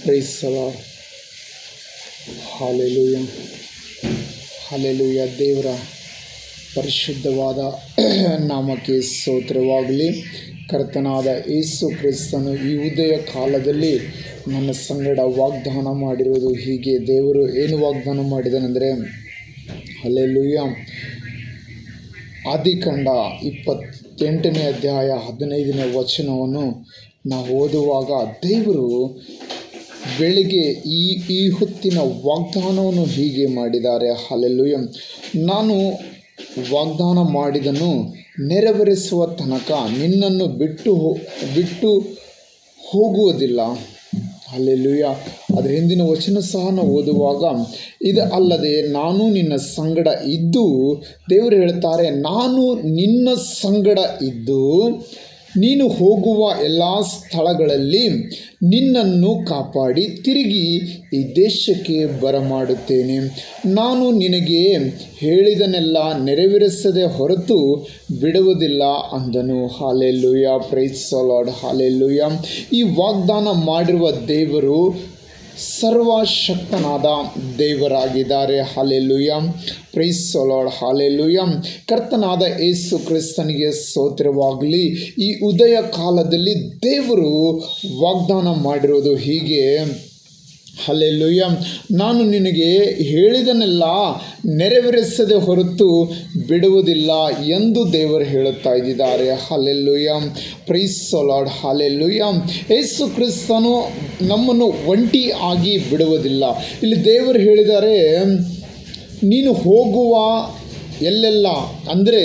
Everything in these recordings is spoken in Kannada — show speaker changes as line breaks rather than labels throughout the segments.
Price the Lord. Hallelujah, hallelujah. ದೇವರ ಪರಿಶುದ್ಧವಾದ ನಾಮಕ್ಕೆ ಸ್ತೋತ್ರವಾಗಲಿ. ಕರ್ತನಾದ ಯೇಸು ಕ್ರಿಸ್ತನು ಈ ಉದಯ ಕಾಲದಲ್ಲಿ ನನ್ನ ಸಂಗಡ ವಾಗ್ದಾನ ಮಾಡಿರುವುದು ಹೀಗೆ. ದೇವರು ಏನು ವಾಗ್ದಾನ ಮಾಡಿದನೆಂದರೆ, ಹಾಲೆಲೂಯ, ಆದಿಕಾಂಡ 28ನೇ ಅಧ್ಯಾಯ 15ನೇ ವಚನವನ್ನು ನಾವು ಓದುವಾಗ ದೇವರು ಬೆಳಿಗ್ಗೆ ಈ ಹೊತ್ತಿನ ವಾಗ್ದಾನವನ್ನು ಹೀಗೆ ಮಾಡಿದ್ದಾರೆ. ಹಾಲೆಲೂಯ, ನಾನು ವಾಗ್ದಾನ ಮಾಡಿದನು ನೆರವೇರಿಸುವ ತನಕ ನಿನ್ನನ್ನು ಬಿಟ್ಟು ಹೋಗುವುದಿಲ್ಲ. ಹಾಲೆಲೂಯ. ಅದರ ಹಿಂದಿನ ವಚನ ಸಹ ನಾವು ಓದುವಾಗ, ಇದು ಅಲ್ಲದೆ ನಾನು ನಿನ್ನ ಸಂಗಡ ಇದ್ದು, ದೇವರು ಹೇಳ್ತಾರೆ, ನಾನು ನಿನ್ನ ಸಂಗಡ ಇದ್ದು ನೀನು ಹೋಗುವ ಎಲ್ಲ ಸ್ಥಳಗಳಲ್ಲಿ ನಿನ್ನನ್ನು ಕಾಪಾಡಿ ತಿರುಗಿ ಈ ದೇಶಕ್ಕೆ ಬರಮಾಡುತ್ತೇನೆ. ನಾನು ನಿನಗೆ ಹೇಳಿದನೆಲ್ಲ ನೆರವೇರಿಸದೆ ಹೊರತು ಬಿಡುವುದಿಲ್ಲ ಅಂದನು. Hallelujah, praise the Lord. Hallelujah. ಈ ವಾಗ್ದಾನ ಮಾಡಿರುವ ದೇವರು ಸರ್ವಶಕ್ತನಾದ ದೇವರಾಗಿದ್ದಾರೆ. Hallelujah, praise the Lord. Hallelujah. ಕರ್ತನಾದ ಯೇಸು ಕ್ರಿಸ್ತನಿಗೆ ಸ್ತೋತ್ರವಾಗಲಿ. ಈ ಉದಯ ಕಾಲದಲ್ಲಿ ದೇವರು ವಾಗ್ದಾನ ಮಾಡಿರೋದು ಹೀಗೆ. ಹಾಲೆಲೂಯ, ನಾನು ನಿನಗೆ ಹೇಳಿದನೆಲ್ಲ ನೆರವೇರಿಸದೆ ಹೊರತು ಬಿಡುವುದಿಲ್ಲ ಎಂದು ದೇವರು ಹೇಳುತ್ತಾ ಇದ್ದಾರೆ. Hallelujah, praise the Lord. Hallelujah. Yesu ಕ್ರಿಸ್ತನು ನಮ್ಮನ್ನು ಒಂಟಿ ಆಗಿ ಬಿಡುವುದಿಲ್ಲ. ಇಲ್ಲಿ ದೇವರು ಹೇಳಿದ್ದಾರೆ, ನೀನು ಹೋಗುವ ಎಲ್ಲೆಲ್ಲ, ಅಂದರೆ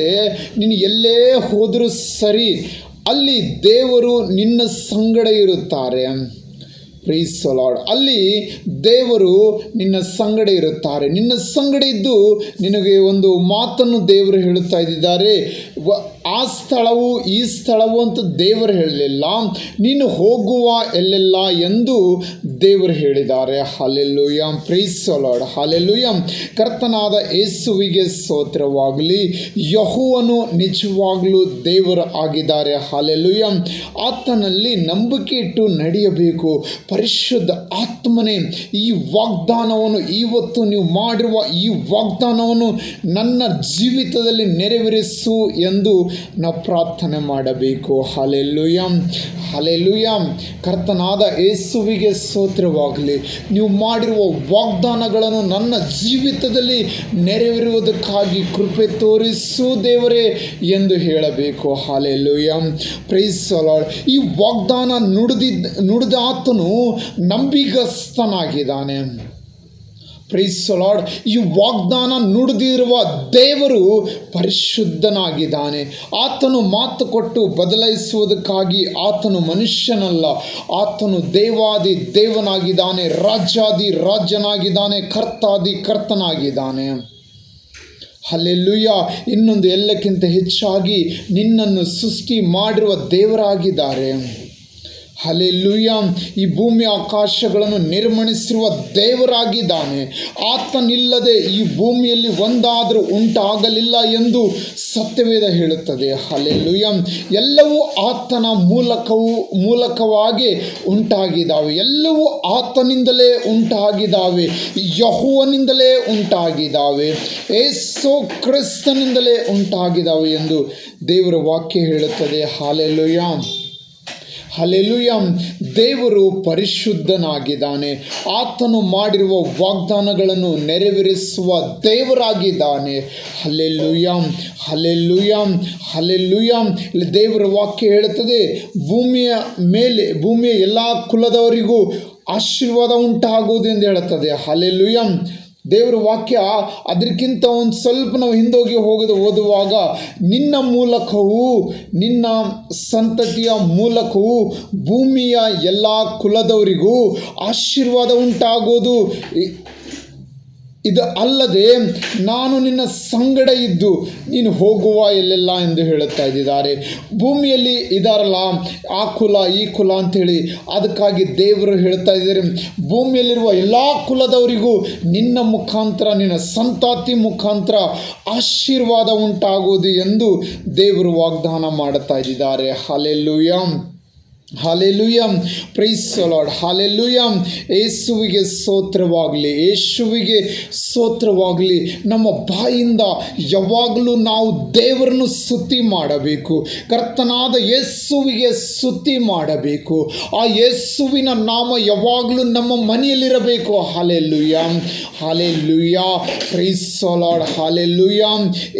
ನೀನು ಎಲ್ಲೇ ಹೋದರೂ ಸರಿ, ಅಲ್ಲಿ ದೇವರು ನಿನ್ನ ಸಂಗಡ ಇರುತ್ತಾರೆ. Price the lord. ಅಲ್ಲಿ ದೇವರು ನಿನ್ನ ಸಂಗಡ ಇರುತ್ತಾರೆ. ನಿನ್ನ ಸಂಗಡ ಇದ್ದು ನಿನಗೆ ಒಂದು ಮಾತನ್ನು ದೇವರು ಹೇಳುತ್ತಾ ಇದ್ದಾರೆ. ಆ ಸ್ಥಳವು ಈ ಸ್ಥಳವು ಅಂತ ದೇವರು ಹೇಳಲಿಲ್ಲ, ನೀನು ಹೋಗುವ ಎಲ್ಲೆಲ್ಲ ಎಂದು ದೇವರು ಹೇಳಿದ್ದಾರೆ. Hallelujah, praise the Lord. Hallelujah. ಕರ್ತನಾದ ಯೇಸುವಿಗೆ ಸ್ತೋತ್ರವಾಗಲಿ. ಯೆಹೋವನು ನಿಜವಾಗಲೂ ದೇವರು ಆಗಿದ್ದಾರೆ. ಹಾಲೆಲೂಯ. ಆತನಲ್ಲಿ ನಂಬಿಕೆ ಇಟ್ಟು ನಡೆಯಬೇಕು. ಪರಿಶುದ್ಧ ಆತ್ಮನೇ, ಈ ವಾಗ್ದಾನವನ್ನು, ಇವತ್ತು ನೀವು ಮಾಡಿರುವ ಈ ವಾಗ್ದಾನವನ್ನು ನನ್ನ ಜೀವಿತದಲ್ಲಿ ನೆರವೇರಿಸು ಎಂದು ನಾವು ಪ್ರಾರ್ಥನೆ ಮಾಡಬೇಕು. Hallelujah, hallelujah. ಕರ್ತನಾದ ಯೇಸುವಿಗೆ ಸ್ತೋತ್ರವಾಗಲಿ. ನೀವು ಮಾಡಿರುವ ವಾಗ್ದಾನಗಳನ್ನು ನನ್ನ ಜೀವಿತದಲ್ಲಿ ನೆರವೇರುವುದಕ್ಕಾಗಿ ಕೃಪೆ ತೋರಿಸು ದೇವರೇ ಎಂದು ಹೇಳಬೇಕು. Hallelujah, praise the lord. ಈ ವಾಗ್ದಾನ ನುಡಿದ ಆತನು ನಂಬಿಗಸ್ತನಾಗಿದ್ದಾನೆ. Price the lord. ಈ ವಾಗ್ದಾನ ನುಡಿದಿರುವ ದೇವರು ಪರಿಶುದ್ಧನಾಗಿದ್ದಾನೆ. ಆತನು ಮಾತು ಕೊಟ್ಟು ಬದಲಾಯಿಸುವುದಕ್ಕಾಗಿ ಆತನು ಮನುಷ್ಯನಲ್ಲ. ಆತನು ದೇವಾದಿ ದೇವನಾಗಿದ್ದಾನೆ, ರಾಜಾದಿ ರಾಜನಾಗಿದ್ದಾನೆ, ಕರ್ತಾದಿ ಕರ್ತನಾಗಿದ್ದಾನೆ. ಹಲ್ಲೆಲೂಯ. ಇನ್ನೊಂದು, ಎಲ್ಲಕ್ಕಿಂತ ಹೆಚ್ಚಾಗಿ ನಿನ್ನನ್ನು ಸೃಷ್ಟಿ ಮಾಡಿರುವ ದೇವರಾಗಿದ್ದಾರೆ. ಹಲ್ಲೆಲೂಯ. ಈ ಭೂಮಿ ಆಕಾಶಗಳನ್ನು ನಿರ್ಮಿಸಿರುವ ದೇವರಾಗಿದ್ದಾನೆ. ಆತನಿಲ್ಲದೆ ಈ ಭೂಮಿಯಲ್ಲಿ ಒಂದಾದರೂ ಉಂಟಾಗಲಿಲ್ಲ ಎಂದು ಸತ್ಯವೇದ ಹೇಳುತ್ತದೆ. ಹಲ್ಲೆಲೂಯ. ಎಲ್ಲವೂ ಆತನ ಮೂಲಕವಾಗಿ ಉಂಟಾಗಿದ್ದಾವೆ. ಎಲ್ಲವೂ ಆತನಿಂದಲೇ ಉಂಟಾಗಿದ್ದಾವೆ. ಯೆಹೋವನಿಂದಲೇ ಉಂಟಾಗಿದ್ದಾವೆ. ಯೇಸು ಕ್ರಿಸ್ತನಿಂದಲೇ ಉಂಟಾಗಿದ್ದಾವೆ ಎಂದು ದೇವರ ವಾಕ್ಯ ಹೇಳುತ್ತದೆ. Hallelujah, hallelujah. ದೇವರು ಪರಿಶುದ್ಧನಾಗಿದ್ದಾನೆ. ಆತನು ಮಾಡಿರುವ ವಾಗ್ದಾನಗಳನ್ನು ನೆರವೇರಿಸುವ ದೇವರಾಗಿದ್ದಾನೆ. Hallelujah, hallelujah, hallelujah. ಇಲ್ಲಿ ದೇವರ ವಾಕ್ಯ ಹೇಳುತ್ತದೆ, ಭೂಮಿಯ ಎಲ್ಲ ಕುಲದವರಿಗೂ ಆಶೀರ್ವಾದ ಉಂಟಾಗುವುದು ಎಂದು ಹೇಳುತ್ತದೆ. ಹಲ್ಲೆಲೂಯ. ದೇವರ ವಾಕ್ಯ ಅದಕ್ಕಿಂತ ಒಂದು ಸ್ವಲ್ಪ ನಾವು ಹಿಂದೋಗಿ ಓದುವಾಗ, ನಿನ್ನ ಮೂಲಕವೂ ನಿನ್ನ ಸಂತತಿಯ ಮೂಲಕವೂ ಭೂಮಿಯ ಎಲ್ಲ ಕುಲದವರಿಗೂ ಆಶೀರ್ವಾದ ಉಂಟಾಗೋದು. ಇದು ಅಲ್ಲದೆ ನಾನು ನಿನ್ನ ಸಂಗಡ ಇದ್ದು ನೀನು ಹೋಗುವ ಎಲ್ಲೆಲ್ಲ ಎಂದು ಹೇಳುತ್ತಾ ಇದ್ದಾರೆ. ಭೂಮಿಯಲ್ಲಿ ಇದಾರಲ್ಲ, ಆ ಕುಲ ಈ ಕುಲ ಅಂಥೇಳಿ, ಅದಕ್ಕಾಗಿ ದೇವರು ಹೇಳ್ತಾ ಇದ್ದಾರೆ, ಭೂಮಿಯಲ್ಲಿರುವ ಎಲ್ಲ ಕುಲದವರಿಗೂ ನಿನ್ನ ಮುಖಾಂತರ, ನಿನ್ನ ಸಂತತಿ ಮುಖಾಂತರ ಆಶೀರ್ವಾದ ಉಂಟಾಗುವುದು ಎಂದು ದೇವರು ವಾಗ್ದಾನ ಮಾಡುತ್ತಾ ಇದ್ದಾರೆ. Hallelujah, hallelujah, praise the Lord, hallelujah. ಯೇಸುವಿಗೆ ಸ್ತೋತ್ರವಾಗಲಿ, ಯೇಸುವಿಗೆ ಸ್ತೋತ್ರವಾಗಲಿ. ನಮ್ಮ ಬಾಯಿಂದ ಯಾವಾಗಲೂ ನಾವು ದೇವರನ್ನು ಸ್ತುತಿ ಮಾಡಬೇಕು. ಕರ್ತನಾದ ಯೇಸುವಿಗೆ ಸ್ತುತಿ ಮಾಡಬೇಕು. ಆ ಯೇಸುವಿನ ನಾಮ ಯಾವಾಗಲೂ ನಮ್ಮ ಮನೆಯಲ್ಲಿರಬೇಕು. Hallelujah, hallelujah, praise the Lord, hallelujah.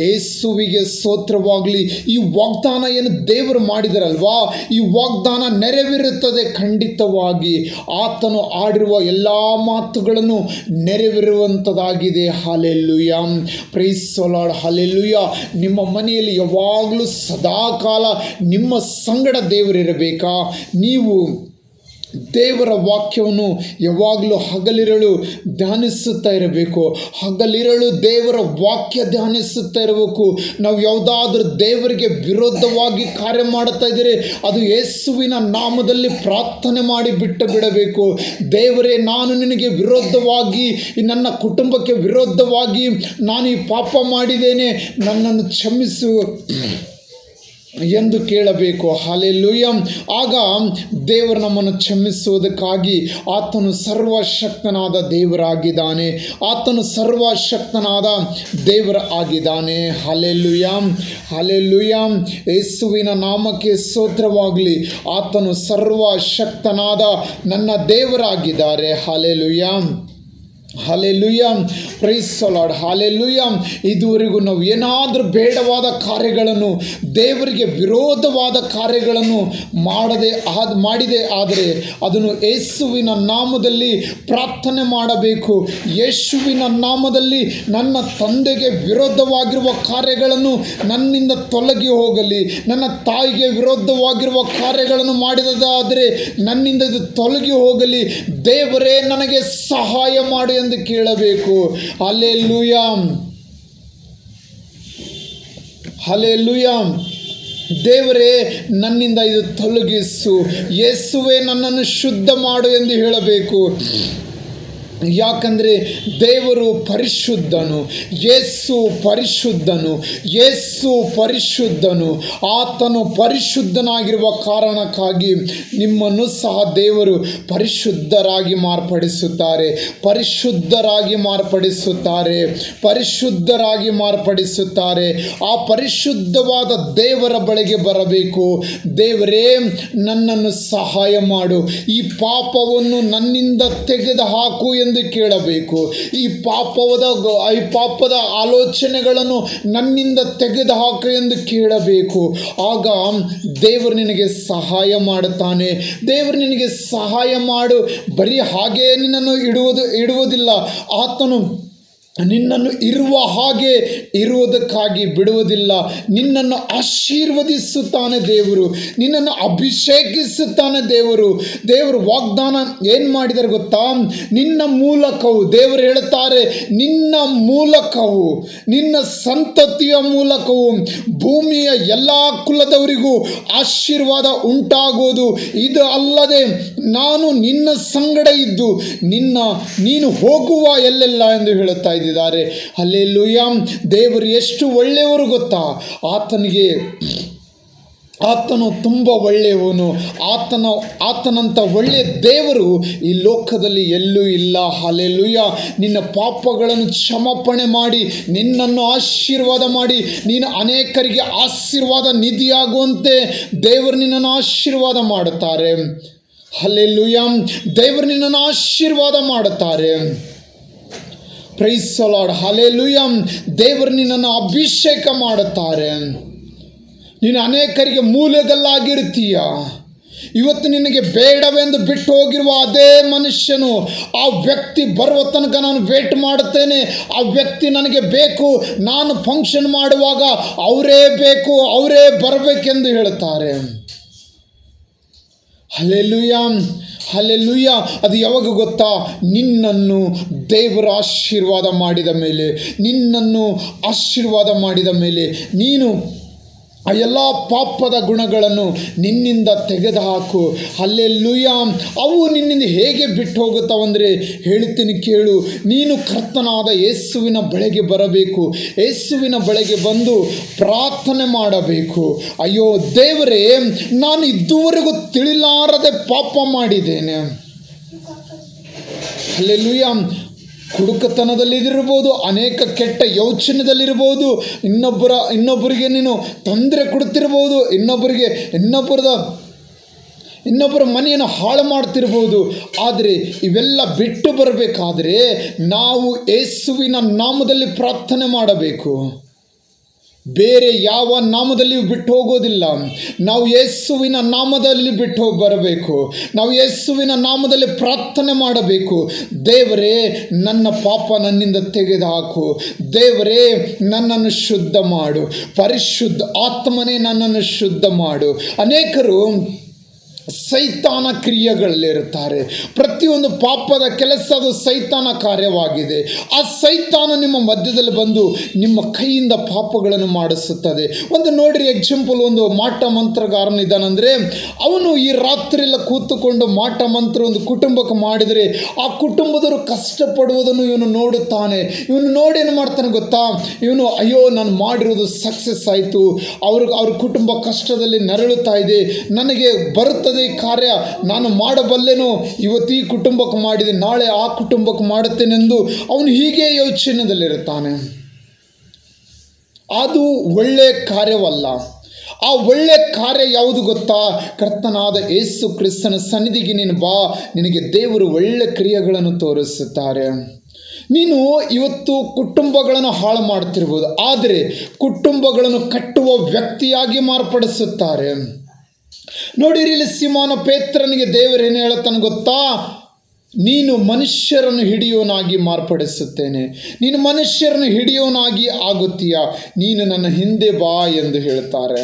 ಯೇಸುವಿಗೆ ಸ್ತೋತ್ರವಾಗಲಿ. ಈ ವಾಗ್ದಾನ ಏನು ದೇವರು ಮಾಡಿದರಲ್ವಾ, ಈ ವಾಗ್ದಾನ ನೆರವೇರುತ್ತದೆ ಖಂಡಿತವಾಗಿ. ಆತನು ಆಡಿರುವ ಎಲ್ಲ ಮಾತುಗಳನ್ನು ನೆರವೇರುವಂಥದ್ದಾಗಿದೆ. Hallelujah, praise the Lord, hallelujah. ನಿಮ್ಮ ಮನೆಯಲ್ಲಿ ಯಾವಾಗಲೂ ಸದಾಕಾಲ ನಿಮ್ಮ ಸಂಗಡ ದೇವರಿರಬೇಕಾ? ನೀವು ದೇವರ ವಾಕ್ಯವನ್ನು ಯಾವಾಗಲೂ ಹಗಲಿರಳು ಧ್ಯಾನಿಸುತ್ತಾ ಇರಬೇಕು. ಹಗಲಿರಳು ದೇವರ ವಾಕ್ಯ ಧ್ಯಾನಿಸುತ್ತಾ ಇರಬೇಕು. ನಾವು ಯಾವುದಾದ್ರೂ ದೇವರಿಗೆ ವಿರೋಧವಾಗಿ ಕಾರ್ಯ ಮಾಡುತ್ತಾ ಇದ್ದರೆ ಅದು ಯೇಸುವಿನ ನಾಮದಲ್ಲಿ ಪ್ರಾರ್ಥನೆ ಮಾಡಿ ಬಿಟ್ಟು ಬಿಡಬೇಕು. ದೇವರೇ, ನಾನು ನಿನಗೆ ವಿರೋಧವಾಗಿ, ನನ್ನ ಕುಟುಂಬಕ್ಕೆ ವಿರೋಧವಾಗಿ ನಾನು ಈ ಪಾಪ ಮಾಡಿದ್ದೇನೆ, ನನ್ನನ್ನು ಕ್ಷಮಿಸು ಎಂದು ಕೇಳಬೇಕು. ಹಾಲೆಲೂಯ. ಆಗ ದೇವರು ನಮ್ಮನ್ನು ಕ್ಷಮಿಸುವುದಕ್ಕಾಗಿ ಆತನು ಸರ್ವಶಕ್ತನಾದ ದೇವರಾಗಿದ್ದಾನೆ. ಆತನು ಸರ್ವಶಕ್ತನಾದ ದೇವರ ಆಗಿದ್ದಾನೆ. Hallelujah, hallelujah. ಯೇಸುವಿನ ನಾಮಕ್ಕೆ ಸ್ತೋತ್ರವಾಗಲಿ. ಆತನು ಸರ್ವಶಕ್ತನಾದ ನನ್ನ ದೇವರಾಗಿದ್ದಾರೆ. Hallelujah, hallelujah, praise the Lord, hallelujah. ಇದುವರೆಗೂ ನಾವು ಏನಾದರೂ ಬೇಡವಾದ ಕಾರ್ಯಗಳನ್ನು, ದೇವರಿಗೆ ವಿರೋಧವಾದ ಕಾರ್ಯಗಳನ್ನು ಮಾಡಿದೆ ಆದರೆ ಅದನ್ನು ಯೇಸುವಿನ ನಾಮದಲ್ಲಿ ಪ್ರಾರ್ಥನೆ ಮಾಡಬೇಕು. ಯೇಸುವಿನ ನಾಮದಲ್ಲಿ ನನ್ನ ತಂದೆಗೆ ವಿರೋಧವಾಗಿರುವ ಕಾರ್ಯಗಳನ್ನು ನನ್ನಿಂದ ತೊಲಗಿ ಹೋಗಲಿ. ನನ್ನ ತಾಯಿಗೆ ವಿರೋಧವಾಗಿರುವ ಕಾರ್ಯಗಳನ್ನು ಮಾಡಿದಾದರೆ ನನ್ನಿಂದ ಇದು ತೊಲಗಿ ಹೋಗಲಿ. ದೇವರೇ, ನನಗೆ ಸಹಾಯ ಮಾಡು ಎಂದು ಕೇಳಬೇಕು. Hallelujah, hallelujah. ದೇವರೇ, ನನ್ನಿಂದ ಇದು ತೊಲಗಿಸು. ಯೇಸುವೇ, ನನ್ನನ್ನು ಶುದ್ಧ ಮಾಡು ಎಂದು ಹೇಳಬೇಕು. ಯಾಕಂದರೆ ದೇವರು ಪರಿಶುದ್ಧನು, ಯೇಸು ಪರಿಶುದ್ಧನು, ಯೇಸು ಪರಿಶುದ್ಧನು. ಆತನು ಪರಿಶುದ್ಧನಾಗಿರುವ ಕಾರಣಕ್ಕಾಗಿ ನಿಮ್ಮನ್ನು ಸಹ ದೇವರು ಪರಿಶುದ್ಧರಾಗಿ ಮಾರ್ಪಡಿಸುತ್ತಾರೆ, ಪರಿಶುದ್ಧರಾಗಿ ಮಾರ್ಪಡಿಸುತ್ತಾರೆ, ಪರಿಶುದ್ಧರಾಗಿ ಮಾರ್ಪಡಿಸುತ್ತಾರೆ. ಆ ಪರಿಶುದ್ಧವಾದ ದೇವರ ಬಳಿಗೆ ಬರಬೇಕು. ದೇವರೇ, ನನ್ನನ್ನು ಸಹಾಯ ಮಾಡು, ಈ ಪಾಪವನ್ನು ನನ್ನಿಂದ ತೆಗೆದುಹಾಕು ಎಂದು ಕೇಳಬೇಕು. ಈ ಪಾಪದ ಆಲೋಚನೆಗಳನ್ನು ನನ್ನಿಂದ ತೆಗೆದುಹಾಕು ಎಂದು ಕೇಳಬೇಕು. ಆಗ ದೇವರು ನಿನಗೆ ಸಹಾಯ ಮಾಡುತ್ತಾನೆ. ದೇವರು ನಿನಗೆ ಸಹಾಯ ಮಾಡು. ಬರೀ ಹಾಗೇ ನಿನ್ನನ್ನು ಇಡುವುದಿಲ್ಲ. ಆತನು ನಿನ್ನನ್ನು ಇರುವ ಹಾಗೆ ಇರುವುದಕ್ಕಾಗಿ ಬಿಡುವುದಿಲ್ಲ. ನಿನ್ನನ್ನು ಆಶೀರ್ವದಿಸುತ್ತಾನೆ ದೇವರು, ನಿನ್ನನ್ನು ಅಭಿಷೇಕಿಸುತ್ತಾನೆ ದೇವರು. ದೇವರು ವಾಗ್ದಾನ ಏನು ಮಾಡಿದ್ದಾರೆ ಗೊತ್ತಾ? ನಿನ್ನ ಮೂಲಕವು, ದೇವರು ಹೇಳುತ್ತಾರೆ, ನಿನ್ನ ಮೂಲಕವು, ನಿನ್ನ ಸಂತತಿಯ ಮೂಲಕವು ಭೂಮಿಯ ಎಲ್ಲ ಕುಲದವರಿಗೂ ಆಶೀರ್ವಾದ ಉಂಟಾಗುವುದು. ಇದು ಅಲ್ಲದೆ ನಾನು ನಿನ್ನ ಸಂಗಡ ಇದ್ದು ನೀನು ಹೋಗುವ ಎಲ್ಲೆಲ್ಲ ಎಂದು ಹೇಳುತ್ತಾ ಇದ್ದಾರೆ. ಹಲ್ಲೆಲೂಯಾ. ದೇವರು ಎಷ್ಟು ಒಳ್ಳೆಯವರು ಗೊತ್ತಾ? ಆತನು ತುಂಬ ಒಳ್ಳೆಯವನು. ಆತನಂಥ ಒಳ್ಳೆಯ ದೇವರು ಈ ಲೋಕದಲ್ಲಿ ಎಲ್ಲೂ ಇಲ್ಲ. ಹಲ್ಲೆಲೂಯಾ. ನಿನ್ನ ಪಾಪಗಳನ್ನು ಕ್ಷಮಾಪಣೆ ಮಾಡಿ ನಿನ್ನನ್ನು ಆಶೀರ್ವಾದ ಮಾಡಿ ನೀನು ಅನೇಕರಿಗೆ ಆಶೀರ್ವಾದ ನಿಧಿಯಾಗುವಂತೆ ದೇವರು ನಿನ್ನನ್ನು ಆಶೀರ್ವಾದ ಮಾಡುತ್ತಾರೆ. ಹಲ್ಲೆಲೂಯಾ. ದೇವರು ನಿನ್ನನ್ನು ಆಶೀರ್ವಾದ ಮಾಡುತ್ತಾರೆ. Price the lord, hallelujah. ದೇವರು ನಿನ್ನನ್ನು ಅಭಿಷೇಕ ಮಾಡುತ್ತಾರೆ. ನೀನು ಅನೇಕರಿಗೆ ಮೂಲಗಲ್ಲಾಗಿರ್ತೀಯ. ಇವತ್ತು ನಿನಗೆ ಬೇಡವೆಂದು ಬಿಟ್ಟು ಹೋಗಿರುವ ಅದೇ ಮನುಷ್ಯನು, ಆ ವ್ಯಕ್ತಿ ಬರುವ ತನಕ ನಾನು ವೇಟ್ ಮಾಡುತ್ತೇನೆ, ಆ ವ್ಯಕ್ತಿ ನನಗೆ ಬೇಕು, ನಾನು ಫಂಕ್ಷನ್ ಮಾಡುವಾಗ ಅವರೇ ಬೇಕು, ಅವರೇ ಬರಬೇಕೆಂದು ಹೇಳುತ್ತಾರೆ. Hallelujah, hallelujah. ಅದು ಯಾವಾಗ ಗೊತ್ತಾ? ನಿನ್ನನ್ನು ದೇವರು ಆಶೀರ್ವಾದ ಮಾಡಿದ ಮೇಲೆ, ನಿನ್ನನ್ನು ಆಶೀರ್ವಾದ ಮಾಡಿದ ಮೇಲೆ ನೀನು ಆ ಎಲ್ಲ ಪಾಪದ ಗುಣಗಳನ್ನು ನಿನ್ನಿಂದ ತೆಗೆದುಹಾಕು. ಹಲ್ಲೆಲೂಯಾ. ಅವು ನಿನ್ನಿಂದ ಹೇಗೆ ಬಿಟ್ಟು ಹೋಗುತ್ತಾವಂದರೆ ಹೇಳ್ತೀನಿ ಕೇಳು. ನೀನು ಕರ್ತನಾದ ಯೇಸುವಿನ ಬಳಿಗೆ ಬರಬೇಕು. ಯೇಸುವಿನ ಬಳಿಗೆ ಬಂದು ಪ್ರಾರ್ಥನೆ ಮಾಡಬೇಕು. ಅಯ್ಯೋ ದೇವರೇ, ನಾನು ಇದುವರೆಗೂ ತಿಳಿಲಾರದೆ ಪಾಪ ಮಾಡಿದ್ದೇನೆ. ಹಲ್ಲೆಲೂಯಾ. ಕುಡುಕತನದಲ್ಲಿರ್ಬೋದು, ಅನೇಕ ಕೆಟ್ಟ ಯೋಚನೆದಲ್ಲಿರ್ಬೋದು, ಇನ್ನೊಬ್ಬರಿಗೆ ನೀನು ತೊಂದರೆ ಕೊಡ್ತಿರ್ಬೋದು, ಇನ್ನೊಬ್ಬರ ಮನೆಯನ್ನು ಹಾಳು ಮಾಡ್ತಿರ್ಬೋದು. ಆದರೆ ಇವೆಲ್ಲ ಬಿಟ್ಟು ಬರಬೇಕಾದ್ರೆ ನಾವು ಯೇಸುವಿನ ನಾಮದಲ್ಲಿ ಪ್ರಾರ್ಥನೆ ಮಾಡಬೇಕು. ಬೇರೆ ಯಾವ ನಾಮದಲ್ಲಿಯೂ ಬಿಟ್ಟು ಹೋಗೋದಿಲ್ಲ. ನಾವು ಯೇಸುವಿನ ನಾಮದಲ್ಲಿ ಬಿಟ್ಟು ಬರಬೇಕು. ನಾವು ಯೇಸುವಿನ ನಾಮದಲ್ಲಿ ಪ್ರಾರ್ಥನೆ ಮಾಡಬೇಕು. ದೇವರೇ, ನನ್ನ ಪಾಪ ನನ್ನಿಂದ ತೆಗೆದುಹಾಕು. ದೇವರೇ, ನನ್ನನ್ನು ಶುದ್ಧ ಮಾಡು. ಪರಿಶುದ್ಧ ಆತ್ಮನೇ, ನನ್ನನ್ನು ಶುದ್ಧ ಮಾಡು. ಅನೇಕರು ಸೈತಾನ ಕ್ರಿಯೆಗಳಲ್ಲಿರುತ್ತಾರೆ. ಪ್ರತಿಯೊಂದು ಪಾಪದ ಕೆಲಸ ಅದು ಸೈತಾನ ಕಾರ್ಯವಾಗಿದೆ. ಆ ಸೈತಾನ ನಿಮ್ಮ ಮಧ್ಯದಲ್ಲಿ ಬಂದು ನಿಮ್ಮ ಕೈಯಿಂದ ಪಾಪಗಳನ್ನು ಮಾಡಿಸುತ್ತದೆ. ಒಂದು ನೋಡ್ರಿ, ಎಕ್ಸಾಂಪಲ್, ಒಂದು ಮಾಟ ಮಂತ್ರಗಾರನಿದ್ದಾನಂದರೆ ಅವನು ಈ ರಾತ್ರಿ ಎಲ್ಲ ಕೂತುಕೊಂಡು ಮಾಟ ಮಂತ್ರ ಒಂದು ಕುಟುಂಬಕ್ಕೆ ಮಾಡಿದರೆ ಆ ಕುಟುಂಬದವರು ಕಷ್ಟಪಡುವುದನ್ನು ಇವನು ನೋಡುತ್ತಾನೆ. ಇವನು ನೋಡಿ ಏನು ಮಾಡ್ತಾನೆ ಗೊತ್ತಾ? ಇವನು ಅಯ್ಯೋ, ನಾನು ಮಾಡಿರೋದು ಸಕ್ಸಸ್ ಆಯಿತು, ಅವ್ರ ಕುಟುಂಬ ಕಷ್ಟದಲ್ಲಿ ನರಳುತ್ತಾ ಇದೆ, ನನಗೆ ಬರುತ್ತದೆ ಕಾರ್ಯ, ನಾನು ಮಾಡಬಲ್ಲೆನೋ, ಇವತ್ತು ಈ ಕುಟುಂಬಕ್ಕೆ ಮಾಡಿದೆ, ನಾಳೆ ಆ ಕುಟುಂಬಕ್ಕೆ ಮಾಡುತ್ತೇನೆಂದು ಅವನು ಹೀಗೆ ಯೋಚನೆಯಲ್ಲಿರುತ್ತಾನೆ. ಅದು ಒಳ್ಳೆ ಕಾರ್ಯವಲ್ಲ. ಆ ಒಳ್ಳೆ ಕಾರ್ಯ ಯಾವುದು ಗೊತ್ತಾ? ಕರ್ತನಾದ ಯೇಸು ಕ್ರಿಸ್ತನ ಸನ್ನಿಧಿಗೆ ನೀನು ಬಾ, ನಿನಗೆ ದೇವರು ಒಳ್ಳೆ ಕ್ರಿಯೆಗಳನ್ನು ತೋರಿಸುತ್ತಾರೆ. ನೀನು ಇವತ್ತು ಕುಟುಂಬಗಳನ್ನು ಹಾಳು ಮಾಡ್ತಿರ್ಬೋದು, ಆದರೆ ಕುಟುಂಬಗಳನ್ನು ಕಟ್ಟುವ ವ್ಯಕ್ತಿಯಾಗಿ ಮಾರ್ಪಡಿಸುತ್ತಾರೆ. ನೋಡಿರಿ, ಇಲ್ಲಿ ಸಿಮೋನ ಪೇತ್ರನಿಗೆ ದೇವರು ಏನು ಹೇಳುತ್ತಾನೆ ಗೊತ್ತಾ? ನೀನು ಮನುಷ್ಯರನ್ನು ಹಿಡಿಯೋನಾಗಿ ಮಾರ್ಪಡಿಸುತ್ತೇನೆ, ನೀನು ಮನುಷ್ಯರನ್ನು ಹಿಡಿಯೋನಾಗಿ ಆಗುತ್ತೀಯಾ, ನೀನು ನನ್ನ ಹಿಂದೆ ಬಾ ಎಂದು ಹೇಳ್ತಾರೆ.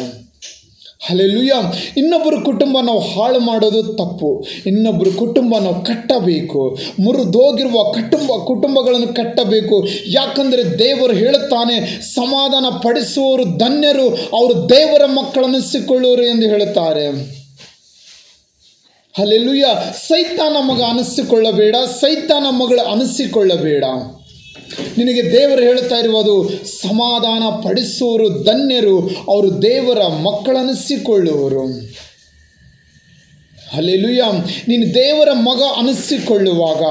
ಹಲ್ಲೆಲೂಯಾ. ಇನ್ನೊಬ್ಬರ ಕುಟುಂಬ ನಾವು ಹಾಳು ಮಾಡೋದು ತಪ್ಪು. ಇನ್ನೊಬ್ಬರ ಕುಟುಂಬ ನಾವು ಕಟ್ಟಬೇಕು. ಮುರಿದೋಗಿರುವ ಕುಟುಂಬಗಳನ್ನು ಕಟ್ಟಬೇಕು. ಯಾಕಂದರೆ ದೇವರು ಹೇಳುತ್ತಾನೆ, ಸಮಾಧಾನ ಪಡಿಸುವವರು ಧನ್ಯರು, ಅವರು ದೇವರ ಮಕ್ಕಳನ್ನಿಸಿಕೊಳ್ಳುವರು ಎಂದು ಹೇಳುತ್ತಾರೆ. ಹಲ್ಲೆಲೂಯಾ. ಸೈತಾನ ಮಗ ಅನಿಸಿಕೊಳ್ಳಬೇಡ, ಸೈತಾನ ಮಗಳು ಅನಿಸಿಕೊಳ್ಳಬೇಡ. ನಿನಗೆ ದೇವರು ಹೇಳ್ತಾ ಇರುವುದು, ಸಮಾಧಾನ ಪಡಿಸುವವರು ಧನ್ಯರು, ಅವರು ದೇವರ ಮಕ್ಕಳನ್ನಿಸಿಕೊಳ್ಳುವರು. ಹಲ್ಲೆಲೂಯಾ. ನೀನು ದೇವರ ಮಗ ಅನಿಸಿಕೊಳ್ಳುವಾಗ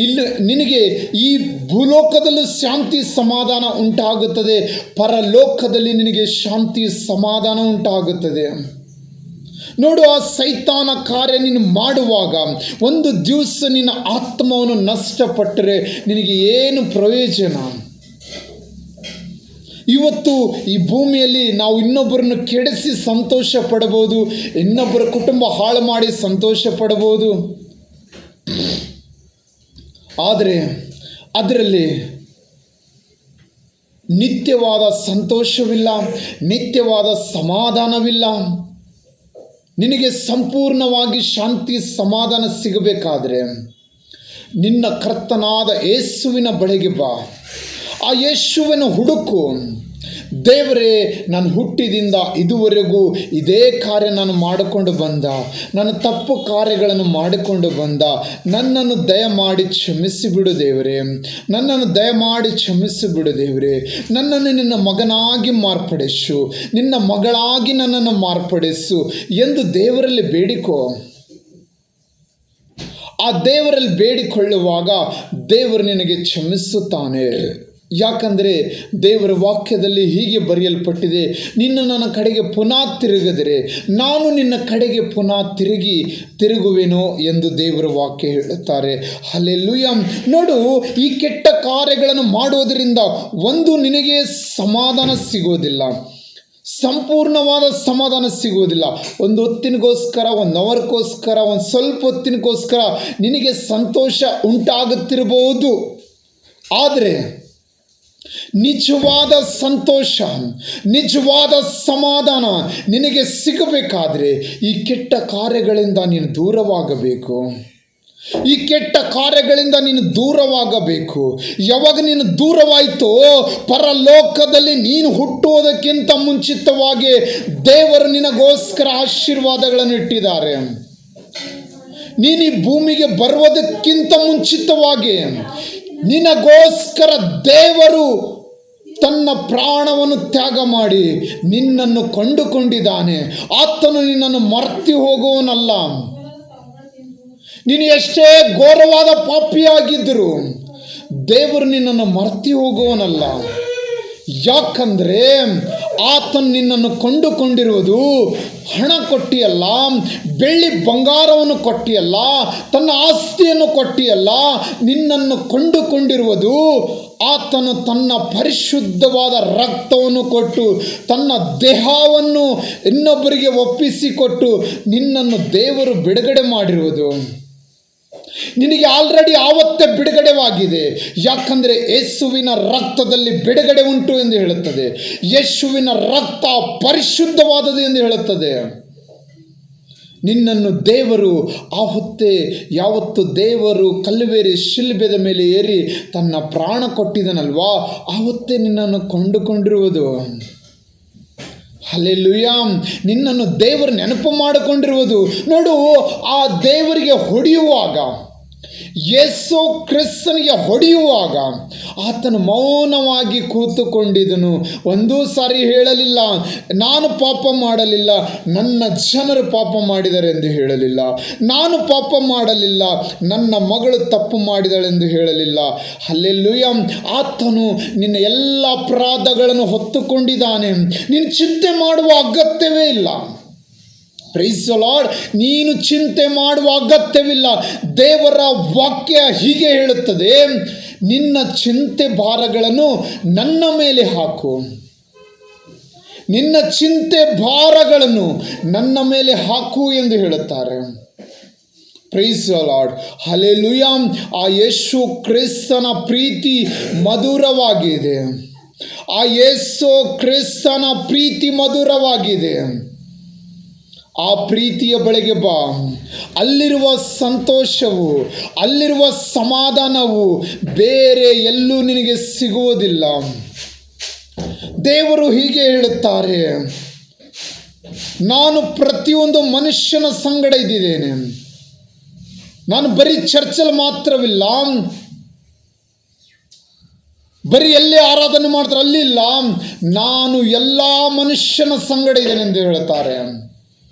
ಇಲ್ಲಿ ನಿನಗೆ ಈ ಭೂಲೋಕದಲ್ಲೂ ಶಾಂತಿ ಸಮಾಧಾನ ಉಂಟಾಗುತ್ತದೆ, ಪರಲೋಕದಲ್ಲಿ ನಿನಗೆ ಶಾಂತಿ ಸಮಾಧಾನ ಉಂಟಾಗುತ್ತದೆ. ನೋಡು, ಆ ಸೈತಾನ ಕಾರ್ಯ ನೀನು ಮಾಡುವಾಗ ಒಂದು ದಿವಸ ನಿನ್ನ ಆತ್ಮವನ್ನು ನಷ್ಟಪಟ್ಟರೆ ನಿನಗೆ ಏನು ಪ್ರಯೋಜನ? ಇವತ್ತು ಈ ಭೂಮಿಯಲ್ಲಿ ನಾವು ಇನ್ನೊಬ್ಬರನ್ನು ಕೆಡಿಸಿ ಸಂತೋಷ ಪಡಬಹುದು, ಇನ್ನೊಬ್ಬರ ಕುಟುಂಬ ಹಾಳು ಮಾಡಿ ಸಂತೋಷ ಪಡಬಹುದು, ಆದರೆ ಅದರಲ್ಲಿ ನಿತ್ಯವಾದ ಸಂತೋಷವಿಲ್ಲ, ನಿತ್ಯವಾದ ಸಮಾಧಾನವಿಲ್ಲ. ನಿನಗೆ ಸಂಪೂರ್ಣವಾಗಿ ಶಾಂತಿ ಸಮಾಧಾನ ಸಿಗಬೇಕಾದ್ರೆ ನಿನ್ನ ಕರ್ತನಾದ ಯೇಸುವಿನ ಬಳಿಗೆ ಬಾ. ಆ ಯೇಸುವಿನ ಹುಡುಕು. ದೇವರೇ, ನಾನು ಹುಟ್ಟಿದಿಂದ ಇದುವರೆಗೂ ಇದೇ ಕಾರ್ಯ ನಾನು ಮಾಡಿಕೊಂಡು ಬಂದ, ನನ್ನ ತಪ್ಪು ಕಾರ್ಯಗಳನ್ನು ಮಾಡಿಕೊಂಡು ಬಂದ, ನನ್ನನ್ನು ದಯಮಾಡಿ ಕ್ಷಮಿಸಿಬಿಡು ದೇವರೇ, ನನ್ನನ್ನು ದಯಮಾಡಿ ಕ್ಷಮಿಸಿಬಿಡು ದೇವರೇ, ನನ್ನನ್ನು ನಿನ್ನ ಮಗನಾಗಿ ಮಾರ್ಪಡಿಸು, ನಿನ್ನ ಮಗಳಾಗಿ ನನ್ನನ್ನು ಮಾರ್ಪಡಿಸು ಎಂದು ದೇವರಲ್ಲಿ ಬೇಡಿಕೋ. ಆ ದೇವರಲ್ಲಿ ಬೇಡಿಕೊಳ್ಳುವಾಗ ದೇವರು ನಿನಗೆ ಕ್ಷಮಿಸುತ್ತಾನೆ. ಯಾಕಂದರೆ ದೇವರ ವಾಕ್ಯದಲ್ಲಿ ಹೀಗೆ ಬರೆಯಲ್ಪಟ್ಟಿದೆ, ನಿನ್ನ ನನ್ನ ಕಡೆಗೆ ಪುನಃ ತಿರುಗಿದರೆ ನಾನು ನಿನ್ನ ಕಡೆಗೆ ಪುನಃ ತಿರುಗುವೆನೋ ಎಂದು ದೇವರ ವಾಕ್ಯ ಹೇಳುತ್ತಾರೆ. ಹಲ್ಲೆಲೂಯಾ. ನೋಡು, ಈ ಕೆಟ್ಟ ಕಾರ್ಯಗಳನ್ನು ಮಾಡೋದರಿಂದ ಒಂದು ನಿನಗೆ ಸಮಾಧಾನ ಸಿಗೋದಿಲ್ಲ, ಸಂಪೂರ್ಣವಾದ ಸಮಾಧಾನ ಸಿಗುವುದಿಲ್ಲ. ಒಂದು ಹೊತ್ತಿನಗೋಸ್ಕರ, ಒಂದು ಅವರ್ಗೋಸ್ಕರ, ಒಂದು ಸ್ವಲ್ಪ ಹೊತ್ತಿನಗೋಸ್ಕರ ನಿನಗೆ ಸಂತೋಷ ಉಂಟಾಗುತ್ತಿರಬಹುದು, ಆದರೆ ನಿಜವಾದ ಸಂತೋಷ, ನಿಜವಾದ ಸಮಾಧಾನ ನಿನಗೆ ಸಿಗಬೇಕಾದರೆ ಈ ಕೆಟ್ಟ ಕಾರ್ಯಗಳಿಂದ ನೀನು ದೂರವಾಗಬೇಕು. ಈ ಕೆಟ್ಟ ಕಾರ್ಯಗಳಿಂದ ನೀನು ದೂರವಾಗಬೇಕು. ಯಾವಾಗ ನೀನು ದೂರವಾಯಿತೋ ಪರಲೋಕದಲ್ಲಿ ನೀನು ಹುಟ್ಟುವುದಕ್ಕಿಂತ ಮುಂಚಿತವಾಗಿ ದೇವರು ನಿನಗೋಸ್ಕರ ಆಶೀರ್ವಾದಗಳನ್ನು ಇಟ್ಟಿದ್ದಾರೆ. ನೀನು ಈ ಭೂಮಿಗೆ ಬರುವುದಕ್ಕಿಂತ ಮುಂಚಿತವಾಗಿ ನಿನಗೋಸ್ಕರ ದೇವರು ತನ್ನ ಪ್ರಾಣವನ್ನು ತ್ಯಾಗ ಮಾಡಿ ನಿನ್ನನ್ನು ಕೊಂಡುಕೊಂಡಿದ್ದಾನೆ. ಆತನು ನಿನ್ನನ್ನು ಮರ್ತಿ ಹೋಗುವನಲ್ಲ. ನೀನು ಎಷ್ಟೇ ಘೋರವಾದ ಪಾಪಿಯಾಗಿದ್ದರೂ ದೇವರು ನಿನ್ನನ್ನು ಮರ್ತಿ ಹೋಗುವನಲ್ಲ. ಯಾಕಂದರೆ ಆತನು ನಿನ್ನನ್ನು ಕೊಂಡುಕೊಂಡಿರುವುದು ಹಣ ಕೊಟ್ಟಿಯಲ್ಲ, ಬೆಳ್ಳಿ ಬಂಗಾರವನ್ನು ಕೊಟ್ಟಿಯಲ್ಲ, ತನ್ನ ಆಸ್ತಿಯನ್ನು ಕೊಟ್ಟಿಯಲ್ಲ. ನಿನ್ನನ್ನು ಕೊಂಡುಕೊಂಡಿರುವುದು ಆತನು ತನ್ನ ಪರಿಶುದ್ಧವಾದ ರಕ್ತವನ್ನು ಕೊಟ್ಟು ತನ್ನ ದೇಹವನ್ನು ಇನ್ನೊಬ್ಬರಿಗೆ ಒಪ್ಪಿಸಿಕೊಟ್ಟು ನಿನ್ನನ್ನು ದೇವರು ಬಿಡುಗಡೆ ಮಾಡಿರುವುದು. ನಿನಗೆ ಆಲ್ರೆಡಿ ಆವತ್ತೇ ಬಿಡುಗಡೆವಾಗಿದೆ. ಯಾಕಂದರೆ ಯೇಸುವಿನ ರಕ್ತದಲ್ಲಿ ಬಿಡುಗಡೆ ಉಂಟು ಎಂದು ಹೇಳುತ್ತದೆ. ಯೇಸುವಿನ ರಕ್ತ ಪರಿಶುದ್ಧವಾದದ್ದು ಎಂದು ಹೇಳುತ್ತದೆ. ನಿನ್ನನ್ನು ದೇವರು ಯಾವತ್ತು ದೇವರು ಕಲ್ಲುವೇರಿ ಶಿಲ್ಬೆದ ಮೇಲೆ ಏರಿ ತನ್ನ ಪ್ರಾಣ ಕೊಟ್ಟಿದನಲ್ವಾ, ಆವತ್ತೇ ನಿನ್ನನ್ನು ಕೊಂಡುಕೊಂಡಿರುವುದು. ಹಲ್ಲೆಲೂಯಾ. ನಿನ್ನನ್ನು ದೇವರು ನೆನಪು ಮಾಡಿಕೊಂಡಿರುವುದು. ನೋಡು, ಆ ದೇವರಿಗೆ ಹೊಡೆಯುವಾಗ, ಯೇಸು ಕ್ರಿಸ್ತನಿಗೆ ಹೊಡೆಯುವಾಗ ಆತನು ಮೌನವಾಗಿ ಕೂತುಕೊಂಡಿದ್ದನು. ಒಂದೂ ಸಾರಿ ಹೇಳಲಿಲ್ಲ, ನಾನು ಪಾಪ ಮಾಡಲಿಲ್ಲ, ನನ್ನ ಜನರು ಪಾಪ ಮಾಡಿದ್ದಾರೆ ಎಂದು ಹೇಳಲಿಲ್ಲ. ನಾನು ಪಾಪ ಮಾಡಲಿಲ್ಲ, ನನ್ನ ಮಗಳು ತಪ್ಪು ಮಾಡಿದಳೆಂದು ಹೇಳಲಿಲ್ಲ. ಹಲ್ಲೆಲೂಯಾ. ಆತನು ನಿನ್ನ ಎಲ್ಲ ಅಪರಾಧಗಳನ್ನು ಹೊತ್ತುಕೊಂಡಿದ್ದಾನೆ. ನೀನು ಚಿಂತೆ ಮಾಡುವ ಅಗತ್ಯವೇ ಇಲ್ಲ. Praise the Lord. ನೀನು ಚಿಂತೆ ಮಾಡುವ ಅಗತ್ಯವಿಲ್ಲ. ದೇವರ ವಾಕ್ಯ ಹೀಗೆ ಹೇಳುತ್ತದೆ, ನಿನ್ನ ಚಿಂತೆ ಭಾರಗಳನ್ನು ನನ್ನ ಮೇಲೆ ಹಾಕು. ನಿನ್ನ ಚಿಂತೆ ಭಾರಗಳನ್ನು ನನ್ನ ಮೇಲೆ ಹಾಕು ಎಂದು ಹೇಳುತ್ತಾರೆ. Praise the Lord. ಹಲ್ಲೆಲೂಯಾ. ಆ ಯೇಸು ಕ್ರಿಸ್ತನ ಪ್ರೀತಿ ಮಧುರವಾಗಿದೆ. ಆ ಯೇಸು ಕ್ರಿಸ್ತನ ಪ್ರೀತಿ ಮಧುರವಾಗಿದೆ. ಆ ಪ್ರೀತಿಯ ಬಳಿಗೆ ಬಾ. ಅಲ್ಲಿರುವ ಸಂತೋಷವು, ಅಲ್ಲಿರುವ ಸಮಾಧಾನವು ಬೇರೆ ಎಲ್ಲೂ ನಿನಗೆ ಸಿಗುವುದಿಲ್ಲ. ದೇವರು ಹೀಗೆ ಹೇಳುತ್ತಾರೆ, ನಾನು ಪ್ರತಿಯೊಂದು ಮನುಷ್ಯನ ಸಂಗಡ ಇದ್ದೇನೆ. ನಾನು ಬರೀ ಚರ್ಚಲ್ಲಿ ಮಾತ್ರವಿಲ್ಲ, ಬರೀ ಎಲ್ಲೇ ಆರಾಧನೆ ಮಾಡ್ತಾರೆ ಅಲ್ಲಿ ಇಲ್ಲ, ನಾನು ಎಲ್ಲ ಮನುಷ್ಯನ ಸಂಗಡ ಇದ್ದೇನೆ ಎಂದು ಹೇಳುತ್ತಾರೆ.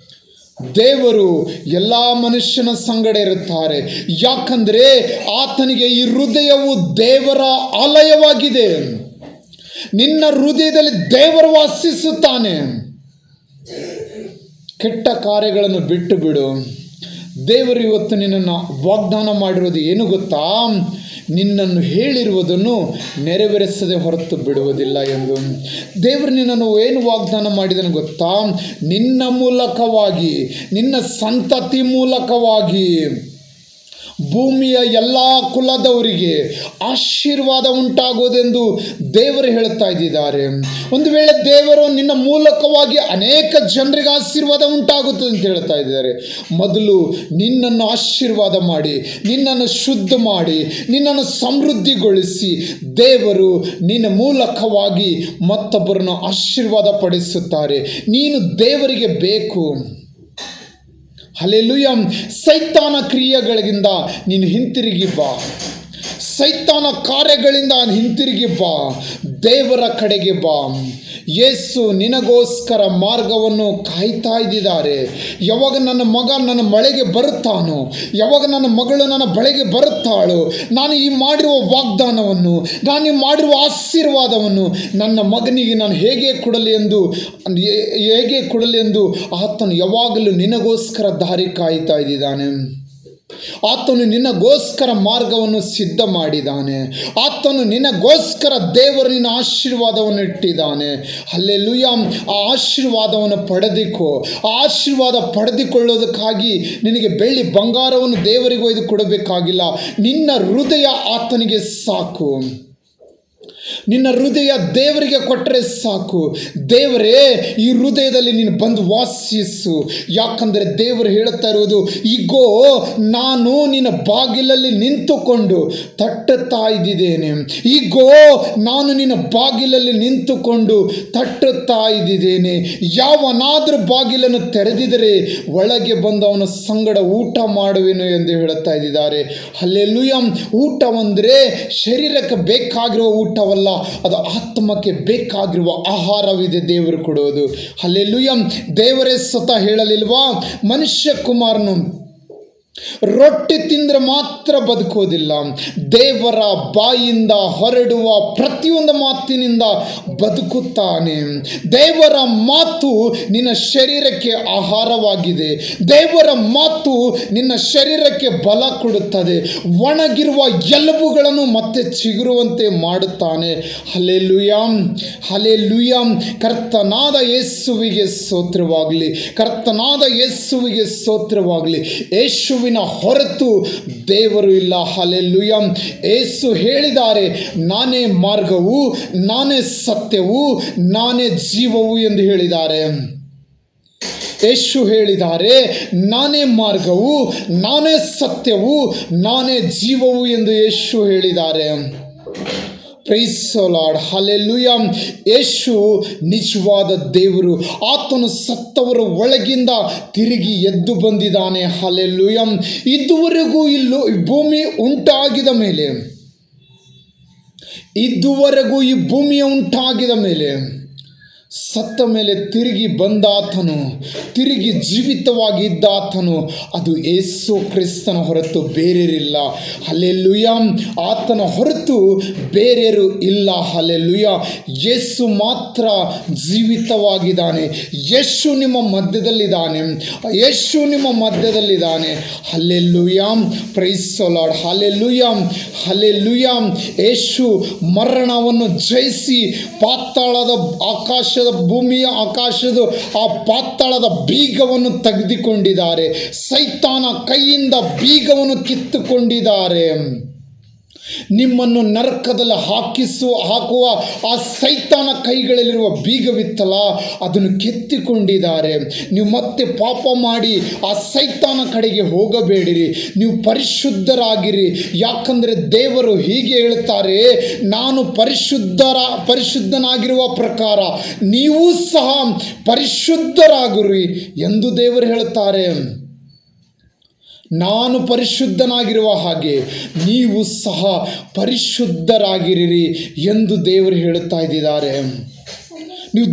ದೇವರು ಎಲ್ಲ ಮನುಷ್ಯನ ಸಂಗಡ ಇರುತ್ತಾರೆ. ಯಾಕಂದರೆ ಆತನಿಗೆ ಈ ಹೃದಯವು ದೇವರ ಆಲಯವಾಗಿದೆ. ನಿನ್ನ ಹೃದಯದಲ್ಲಿ ದೇವರು ವಾಸಿಸುತ್ತಾನೆ. ಕೆಟ್ಟ ಕಾರ್ಯಗಳನ್ನು ಬಿಟ್ಟು ಬಿಡು. ದೇವರು ಇವತ್ತು ನಿನ್ನನ್ನು ವಾಗ್ದಾನ ಮಾಡಿರೋದು ಏನು ಗೊತ್ತಾ? ನಿನ್ನನ್ನು ಹೇಳಿರುವುದನ್ನು ನೆರವೇರಿಸದೆ ಹೊರತು ಬಿಡುವುದಿಲ್ಲ ಎಂದು. ದೇವರು ನಿನ್ನನ್ನು ಏನು ವಾಗ್ದಾನ ಮಾಡಿದನು ಗೊತ್ತಾ? ನಿನ್ನ ಮೂಲಕವಾಗಿ, ನಿನ್ನ ಸಂತತಿ ಮೂಲಕವಾಗಿ ಭೂಮಿಯ ಎಲ್ಲ ಕುಲದವರಿಗೆ ಆಶೀರ್ವಾದ ಉಂಟಾಗುವುದೆಂದು ದೇವರು ಹೇಳ್ತಾ ಇದ್ದಾರೆ. ಒಂದು ವೇಳೆ ದೇವರು ನಿನ್ನ ಮೂಲಕವಾಗಿ ಅನೇಕ ಜನರಿಗೆ ಆಶೀರ್ವಾದ ಉಂಟಾಗುತ್ತದೆ ಅಂತ ಹೇಳ್ತಾ ಇದ್ದಾರೆ. ಮೊದಲು ನಿನ್ನನ್ನು ಆಶೀರ್ವಾದ ಮಾಡಿ, ನಿನ್ನನ್ನು ಶುದ್ಧ ಮಾಡಿ, ನಿನ್ನನ್ನು ಸಮೃದ್ಧಿಗೊಳಿಸಿ ದೇವರು ನಿನ್ನ ಮೂಲಕವಾಗಿ ಮತ್ತೊಬ್ಬರನ್ನು ಆಶೀರ್ವಾದ ಪಡಿಸುತ್ತಾರೆ. ನೀನು ದೇವರಿಗೆ ಬೇಕು. ಹಲ್ಲೆಲೂಯಾ. ಸೈತಾನ ಕ್ರಿಯೆಗಳಿಂದ ನೀನು ಹಿಂತಿರುಗಿ ಬಾ. ಸೈತಾನ ಕಾರ್ಯಗಳಿಂದ ಹಿಂತಿರುಗಿ ಬಾ. ದೇವರ ಕಡೆಗೆ ಬಾ. ಯೇಸು ನಿನಗೋಸ್ಕರ ಮಾರ್ಗವನ್ನು ಕಾಯ್ತಾ ಇದ್ದಾರೆ. ಯಾವಾಗ ನನ್ನ ಮಗ ನನ್ನ ಬಳಿಗೆ ಬರುತ್ತಾನೋ, ಯಾವಾಗ ನನ್ನ ಮಗಳು ನನ್ನ ಬಳಿಗೆ ಬರುತ್ತಾಳೋ, ನಾನು ಈ ಮಾಡಿರುವ ವಾಗ್ದಾನವನ್ನು, ನಾನು ಈ ಮಾಡಿರುವ ಆಶೀರ್ವಾದವನ್ನು ನನ್ನ ಮಗನಿಗೆ ನಾನು ಹೇಗೆ ಕೊಡಲಿ ಎಂದು ಆತನು ಯಾವಾಗಲೂ ನಿನಗೋಸ್ಕರ ದಾರಿ ಕಾಯ್ತಾ ಇದ್ದಾನೆ. ಆತನು ನಿನಗೋಸ್ಕರ ಮಾರ್ಗವನ್ನು ಸಿದ್ಧ ಮಾಡಿದ್ದಾನೆ. ಆತನು ನಿನಗೋಸ್ಕರ ದೇವರು ನಿನ್ನ ಆಶೀರ್ವಾದವನ್ನು ಇಟ್ಟಿದ್ದಾನೆ. ಹಲ್ಲೆಲೂಯಾ. ಆ ಆಶೀರ್ವಾದವನ್ನು ಪಡೆದುಕೋ. ಆ ಆಶೀರ್ವಾದ ಪಡೆದುಕೊಳ್ಳೋದಕ್ಕಾಗಿ ನಿನಗೆ ಬೆಳ್ಳಿ ಬಂಗಾರವನ್ನು ದೇವರಿಗೆ ಒಯ್ದು ಕೊಡಬೇಕಾಗಿಲ್ಲ. ನಿನ್ನ ಹೃದಯ ಆತನಿಗೆ ಸಾಕು. ನಿನ್ನ ಹೃದಯ ದೇವರಿಗೆ ಕೊಟ್ಟರೆ ಸಾಕು. ದೇವರೇ ಈ ಹೃದಯದಲ್ಲಿ ನೀನು ಬಂದು ವಾಸಿಸು. ಯಾಕಂದರೆ ದೇವರು ಹೇಳುತ್ತಾ ಇರುವುದು, ಈಗೋ ನಾನು ನಿನ್ನ ಬಾಗಿಲಲ್ಲಿ ನಿಂತುಕೊಂಡು ತಟ್ಟುತ್ತಾ ಇದ್ದಿದ್ದೇನೆ. ಈಗೋ ನಾನು ನಿನ್ನ ಬಾಗಿಲಲ್ಲಿ ನಿಂತುಕೊಂಡು ತಟ್ಟುತ್ತಾ ಇದ್ದಿದ್ದೇನೆ. ಯಾವನಾದರೂ ಬಾಗಿಲನ್ನು ತೆರೆದಿದ್ದರೆ ಒಳಗೆ ಬಂದು ಅವನ ಸಂಗಡ ಊಟ ಮಾಡುವೆನು ಎಂದು ಹೇಳುತ್ತಾ ಇದ್ದಾರೆ. ಹಲ್ಲೆಲೂಯಾ. ಊಟವೆಂದರೆ ಶರೀರಕ್ಕೆ ಬೇಕಾಗಿರುವ ಊಟವಲ್ಲ, ಅದು ಆತ್ಮಕ್ಕೆ ಬೇಕಾಗಿರುವ ಆಹಾರವಿದೆ ದೇವರು ಕೊಡೋದು. ಹಲ್ಲೆಲೂಯಾ. ದೇವರೇ ಸ್ವತಃ ಹೇಳಲಿಲ್ವಾ, ಮನುಷ್ಯ ಕುಮಾರನು ರೊಟ್ಟಿ ತಿಂದರೆ ಮಾತ್ರ ಬದುಕೋದಿಲ್ಲ, ದೇವರ ಬಾಯಿಂದ ಹೊರಡುವ ಪ್ರತಿಯೊಂದು ಮಾತಿನಿಂದ ಬದುಕುತ್ತಾನೆ. ದೇವರ ಮಾತು ನಿನ್ನ ಶರೀರಕ್ಕೆ ಆಹಾರವಾಗಿದೆ. ದೇವರ ಮಾತು ನಿನ್ನ ಶರೀರಕ್ಕೆ ಬಲ ಕೊಡುತ್ತದೆ. ಒಣಗಿರುವ ಎಲುಬುಗಳನ್ನು ಮತ್ತೆ ಚಿಗುರುವಂತೆ ಮಾಡುತ್ತಾನೆ. Hallelujah, hallelujah. ಕರ್ತನಾದ ಯೇಸುವಿಗೆ ಸ್ತೋತ್ರವಾಗಲಿ, ಕರ್ತನಾದ ಯೇಸುವಿಗೆ ಸ್ತೋತ್ರವಾಗಲಿ. ಯೇಸುವಿನ ಹೊರತು ದೇವರು ಇಲ್ಲ. ಹಲ್ಲೆಲೂಯಾ. ಯೇಸು ಹೇಳಿದ್ದಾರೆ, ನಾನೇ ಮಾರ್ಗವು, ನಾನೇ ಸತ್ಯವು, ನಾನೇ ಜೀವವು ಎಂದು ಹೇಳಿದ್ದಾರೆ. ಯೇಸು ಹೇಳಿದ್ದಾರೆ, ನಾನೇ ಮಾರ್ಗವು, ನಾನೇ ಸತ್ಯವು, ನಾನೇ ಜೀವವು ಎಂದು ಯೇಸು ಹೇಳಿದ್ದಾರೆ. Praise the Lord. Hallelujah. Yesu ನಿಜವಾದ ದೇವರು. ಆತನು ಸತ್ತವರ ಒಳಗಿಂದ ತಿರುಗಿ ಎದ್ದು ಬಂದಿದ್ದಾನೆ. ಹಲ್ಲೆಲೂಯಾ. ಇದುವರೆಗೂ ಭೂಮಿ ಉಂಟಾಗಿದ ಮೇಲೆ, ಇದುವರೆಗೂ ಈ ಭೂಮಿಯ ಉಂಟಾಗಿದ ಮೇಲೆ, ಸತ್ತ ಮೇಲೆ ತಿರುಗಿ ಬಂದಾತನು, ತಿರುಗಿ ಜೀವಿತವಾಗಿದ್ದಾತನು, ಅದು ಯೇಸು ಕ್ರಿಸ್ತನ ಹೊರತು ಬೇರೆಯರಿಲ್ಲ. ಹಲ್ಲೆಲೂಯಾ. ಆತನ ಹೊರತು ಬೇರೆಯರು ಇಲ್ಲ. ಹಲ್ಲೆಲೂಯಾ. ಯೇಸು ಮಾತ್ರ ಜೀವಿತವಾಗಿದ್ದಾನೆ. ಯೇಸು ನಿಮ್ಮ ಮಧ್ಯದಲ್ಲಿದ್ದಾನೆ. ಯೇಸು ನಿಮ್ಮ ಮಧ್ಯದಲ್ಲಿದ್ದಾನೆ. Hallelujah. Praise the Lord. Hallelujah, hallelujah. Yesu ಮರಣವನ್ನು ಜಯಿಸಿ ಪಾತಾಳದ ಆಕಾಶದ ಭೂಮಿಯ ಆಕಾಶದ ಆ ಪಾತಾಳದ ಬೀಗವನ್ನು ತೆಗೆದುಕೊಂಡಿದ್ದಾರೆ. ಸೈತಾನ ಕೈಯಿಂದ ಬೀಗವನ್ನು ಕಿತ್ತುಕೊಂಡಿದ್ದಾರೆ. ನಿಮ್ಮನ್ನು ನರಕದಲ್ಲಿ ಹಾಕುವ ಆ ಸೈತಾನ ಕೈಗಳಲ್ಲಿರುವ ಬೀಗವಿತ್ತಲ್ಲ, ಅದನ್ನು ಕೆತ್ತಿಕೊಂಡಿದ್ದಾರೆ. ನೀವು ಮತ್ತೆ ಪಾಪ ಮಾಡಿ ಆ ಸೈತಾನ ಕಡೆಗೆ ಹೋಗಬೇಡಿರಿ, ನೀವು ಪರಿಶುದ್ಧರಾಗಿರಿ. ಯಾಕಂದರೆ ದೇವರು ಹೀಗೆ ಹೇಳುತ್ತಾರೆ, ನಾನು ಪರಿಶುದ್ಧನಾಗಿರುವ ಪ್ರಕಾರ ನೀವು ಸಹ ಪರಿಶುದ್ಧರಾಗಿರಿ ಎಂದು ದೇವರು ಹೇಳುತ್ತಾರೆ. ನಾನು ಪರಿಶುದ್ಧನಾಗಿರುವ ಹಾಗೆ ನೀವು ಸಹ ಪರಿಶುದ್ಧರಾಗಿರಿ ಎಂದು ದೇವರು ಹೇಳುತ್ತಾ ಇದ್ದಾರೆ. ನೀವು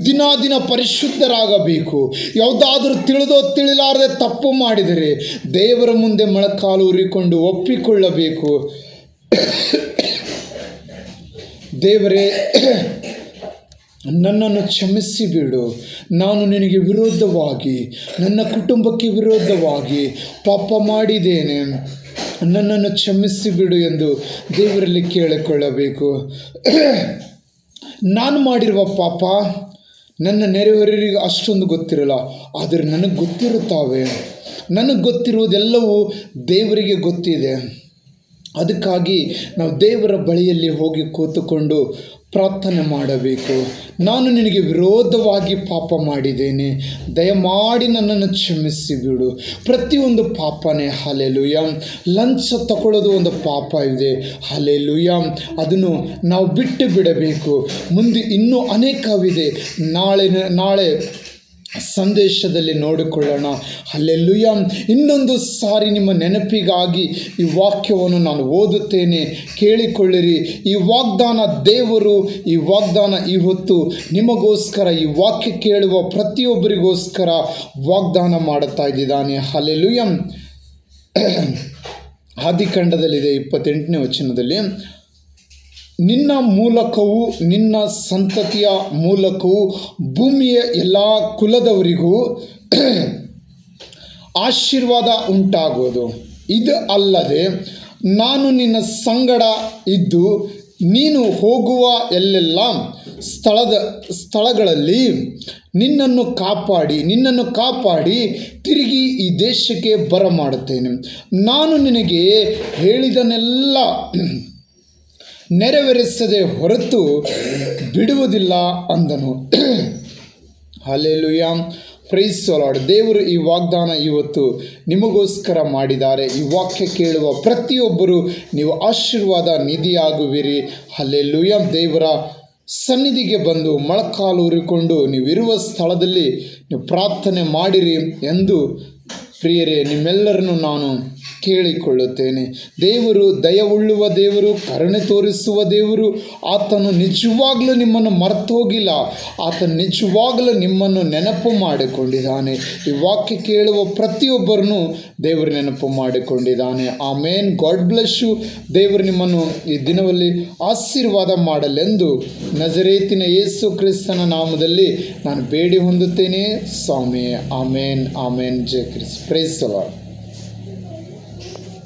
ದಿನ ಪರಿಶುದ್ಧರಾಗಬೇಕು. ಯಾವುದಾದ್ರೂ ತಿಳಿದೋ ತಿಳಿಲಾರದೆ ತಪ್ಪು ಮಾಡಿದರೆ ದೇವರ ಮುಂದೆ ಮೊಳಕಾಲು ಉರಿಕೊಂಡು ಒಪ್ಪಿಕೊಳ್ಳಬೇಕು. ದೇವರೇ, ನನ್ನನ್ನು ಕ್ಷಮಿಸಿಬಿಡು, ನಾನು ನಿನಗೆ ವಿರೋಧವಾಗಿ, ನನ್ನ ಕುಟುಂಬಕ್ಕೆ ವಿರೋಧವಾಗಿ ಪಾಪ ಮಾಡಿದ್ದೇನೆ, ನನ್ನನ್ನು ಕ್ಷಮಿಸಿಬಿಡು ಎಂದು ದೇವರಲ್ಲಿ ಕೇಳಿಕೊಳ್ಳಬೇಕು. ನಾನು ಮಾಡಿರುವ ಪಾಪ ನನ್ನ ನೆರೆಹೊರೆಯವರಿಗೆ ಅಷ್ಟೊಂದು ಗೊತ್ತಿರಲ್ಲ, ಆದರೆ ನನಗೆ ಗೊತ್ತಿರುತ್ತವೆ. ನನಗೆ ಗೊತ್ತಿರುವುದೆಲ್ಲವೂ ದೇವರಿಗೆ ಗೊತ್ತಿದೆ. ಅದಕ್ಕಾಗಿ ನಾವು ದೇವರ ಬಳಿಯಲ್ಲಿ ಹೋಗಿ ಕೂತುಕೊಂಡು ಪ್ರಾರ್ಥನೆ ಮಾಡಬೇಕು. ನಾನು ನಿನಗೆ ವಿರೋಧವಾಗಿ ಪಾಪ ಮಾಡಿದ್ದೇನೆ, ದಯಮಾಡಿ ನನ್ನನ್ನು ಕ್ಷಮಿಸಿಬಿಡು. ಪ್ರತಿಯೊಂದು ಪಾಪನೇ. ಹಲ್ಲೆಲೂಯಾ. ಲಂಚ ತಗೊಳ್ಳೋದು ಒಂದು ಪಾಪ ಇದೆ. ಹಲ್ಲೆಲೂಯಾ. ಅದನ್ನು ನಾವು ಬಿಟ್ಟು ಬಿಡಬೇಕು. ಮುಂದೆ ಇನ್ನೂ ಅನೇಕವಿದೆ. ನಾಳೆ ಸಂದೇಶದಲ್ಲಿ ನೋಡಿಕೊಳ್ಳೋಣ. ಹಲ್ಲೆಲೂಯಾ. ಇನ್ನೊಂದು ಸಾರಿ ನಿಮ್ಮ ನೆನಪಿಗಾಗಿ ಈ ವಾಕ್ಯವನ್ನು ನಾನು ಓದುತ್ತೇನೆ, ಕೇಳಿಕೊಳ್ಳಿರಿ. ಈ ವಾಗ್ದಾನ ದೇವರು, ಈ ವಾಗ್ದಾನ ಈ ಹೊತ್ತು ನಿಮಗೋಸ್ಕರ, ಈ ವಾಕ್ಯ ಕೇಳುವ ಪ್ರತಿಯೊಬ್ಬರಿಗೋಸ್ಕರ ವಾಗ್ದಾನ ಮಾಡುತ್ತಾ ಇದ್ದಾನೆ. ಹಲ್ಲೆಲೂಯಾ. ಆದಿಕಾಂಡದಲ್ಲಿದೆ 28ನೇ ವಚನದಲ್ಲಿ, ನಿನ್ನ ಮೂಲಕವೂ ನಿನ್ನ ಸಂತತಿಯ ಮೂಲಕವೂ ಭೂಮಿಯ ಎಲ್ಲ ಕುಲದವರಿಗೂ ಆಶೀರ್ವಾದ ಉಂಟಾಗುವುದು. ಇದು ಅಲ್ಲದೆ ನಾನು ನಿನ್ನ ಸಂಗಡ ಇದ್ದು ನೀನು ಹೋಗುವ ಎಲ್ಲೆಲ್ಲ ಸ್ಥಳಗಳಲ್ಲಿ ನಿನ್ನನ್ನು ಕಾಪಾಡಿ ತಿರುಗಿ ಈ ದೇಶಕ್ಕೆ ಬರಮಾಡುತ್ತೇನೆ. ನಾನು ನಿನಗೆ ಹೇಳಿದನೆಲ್ಲ ನೆರವೇರಿಸದೆ ಹೊರತು ಬಿಡುವುದಿಲ್ಲ ಅಂದನು. Hallelujah, praise the Lord. ದೇವರು ಈ ವಾಗ್ದಾನ ಇವತ್ತು ನಿಮಗೋಸ್ಕರ ಮಾಡಿದ್ದಾರೆ. ಈ ವಾಕ್ಯ ಕೇಳುವ ಪ್ರತಿಯೊಬ್ಬರು ನೀವು ಆಶೀರ್ವಾದ ನಿಧಿಯಾಗುವಿರಿ. ಹಲ್ಲೆಲೂಯಾ. ದೇವರ ಸನ್ನಿಧಿಗೆ ಬಂದು ಮೊಳಕಾಲು ಊರಿಕೊಂಡು ನೀವಿರುವ ಸ್ಥಳದಲ್ಲಿ ನೀವು ಪ್ರಾರ್ಥನೆ ಮಾಡಿರಿ ಎಂದು ಪ್ರಿಯರೇ ನಿಮ್ಮೆಲ್ಲರನ್ನು ನಾನು ಕೇಳಿಕೊಳ್ಳುತ್ತೇನೆ. ದೇವರು ದಯವುಳ್ಳುವ ದೇವರು, ಕರುಣೆ ತೋರಿಸುವ ದೇವರು. ಆತನು ನಿಜವಾಗಲೂ ನಿಮ್ಮನ್ನು ಮರೆತು ಹೋಗಿಲ್ಲ. ಆತನು ನಿಜವಾಗಲೂ ನಿಮ್ಮನ್ನು ನೆನಪು ಮಾಡಿಕೊಂಡಿದ್ದಾನೆ. ಈ ವಾಕ್ಯ ಕೇಳುವ ಪ್ರತಿಯೊಬ್ಬರನ್ನು ದೇವರು ನೆನಪು ಮಾಡಿಕೊಂಡಿದ್ದಾನೆ. ಆಮೇನ್. God bless you. ದೇವರು ನಿಮ್ಮನ್ನು ಈ ದಿನದಲ್ಲಿ ಆಶೀರ್ವಾದ ಮಾಡಲೆಂದು ನಜರೇತಿನ ಯೇಸು ಕ್ರಿಸ್ತನ ನಾಮದಲ್ಲಿ ನಾನು ಬೇಡಿ ಹೊಂದುತ್ತೇನೆ ಸ್ವಾಮಿ. ಆಮೇನ್, ಆಮೇನ್. ಜಯ ಕ್ರಿಸ್ತ. Praise the lord.